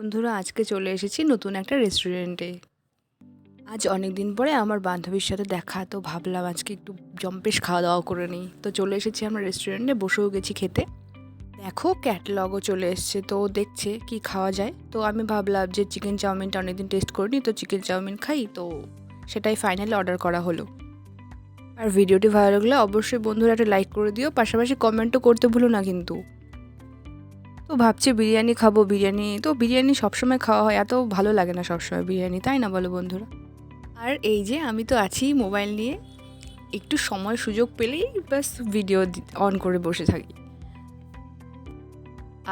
বন্ধুরা আজকে চলে এসেছি নতুন একটা রেস্টুরেন্টে। আজ অনেক দিন পরে আমার বান্ধবীর সাথে দেখা, তো ভাবলাম আজকে একটু জম্পেশ খাওয়া দাওয়া করে নিই। তো চলে এসেছি আমরা রেস্টুরেন্টে, বসেও গেছি খেতে। দেখো ক্যাটালগও চলে এসছে, তো ও দেখছে কি খাওয়া যায়। তো আমি ভাবলাম যে চিকেন চাউমিনটা অনেকদিন টেস্ট করিনি, তো চিকেন চাউমিন খাই। তো সেটাই ফাইনালি অর্ডার করা হলো। আর ভিডিওটি ভালো লাগলে অবশ্যই বন্ধুরা একটা লাইক করে দিও, পাশাপাশি কমেন্টও করতে ভুলো না কিন্তু। তো ভাবছি বিরিয়ানি খাবো, বিরিয়ানি সবসময় খাওয়া হয়, এত ভালো লাগে না সবসময় বিরিয়ানি, তাই না বলো বন্ধুরা? আর এই যে আমি তো আছি মোবাইল নিয়ে, একটু সময় সুযোগ পেলেই ব্যাস ভিডিও অন করে বসে থাকি।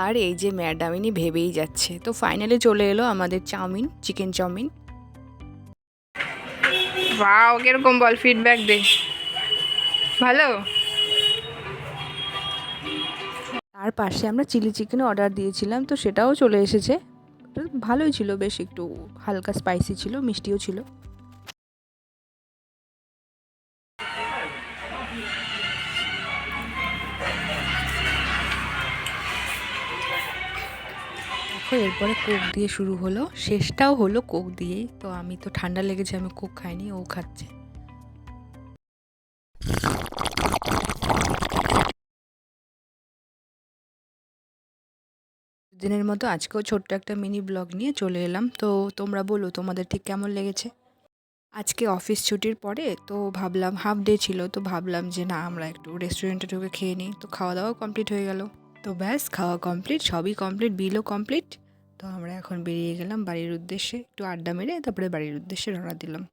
আর এই যে ম্যাডামিনী ভেবেই যাচ্ছে। তো ফাইনালি চলে এলো আমাদের চাউমিন, চিকেন চাউমিন। বাও, কিরকম বল, ফিডব্যাক দে। ভালো। তার পাশে আমরা চিলি চিকেন অর্ডার দিয়েছিলাম, তো সেটাও চলে এসেছে। ভালোই ছিল, বেশ একটু হালকা স্পাইসি ছিল, মিষ্টিও ছিল। দেখো এরপরে কোক দিয়ে শুরু হলো, শেষটাও হলো কোক দিয়েই। তো আমি তো ঠান্ডা লেগেছে, আমি কোক খাইনি, ও খাচ্ছে। দিনের মতো আজকেও ছোট্ট একটা মিনি ব্লগ নিয়ে চলে এলাম। তো তোমরা বলো তোমাদের ঠিক কেমন লেগেছে। আজকে অফিস ছুটির পরে তো ভাবলাম, হাফ ডে ছিল, তো ভাবলাম যে না আমরা একটু রেস্টুরেন্টে ঢুকে খেয়ে নিই। তো খাওয়া দাওয়াও কমপ্লিট হয়ে গেল। তো ব্যাস খাওয়া কমপ্লিট, সবই কমপ্লিট, বিলও কমপ্লিট। তো আমরা এখন বেরিয়ে গেলাম বাড়ির উদ্দেশ্যে, একটু আড্ডা মেরে তারপরে বাড়ির উদ্দেশ্যে রওনা দিলাম।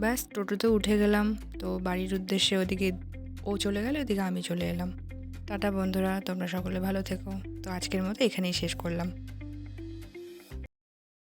ব্যাস টোটোতে উঠে গেলাম। তো বাড়ির উদ্দেশ্যে, ওদিকে ও চলে গেল, ওদিকে আমি চলে এলাম। টাটা বন্ধুরা, তোমরা সকলে ভালো থেকো। তো আজকের মতো এখানেই শেষ করলাম।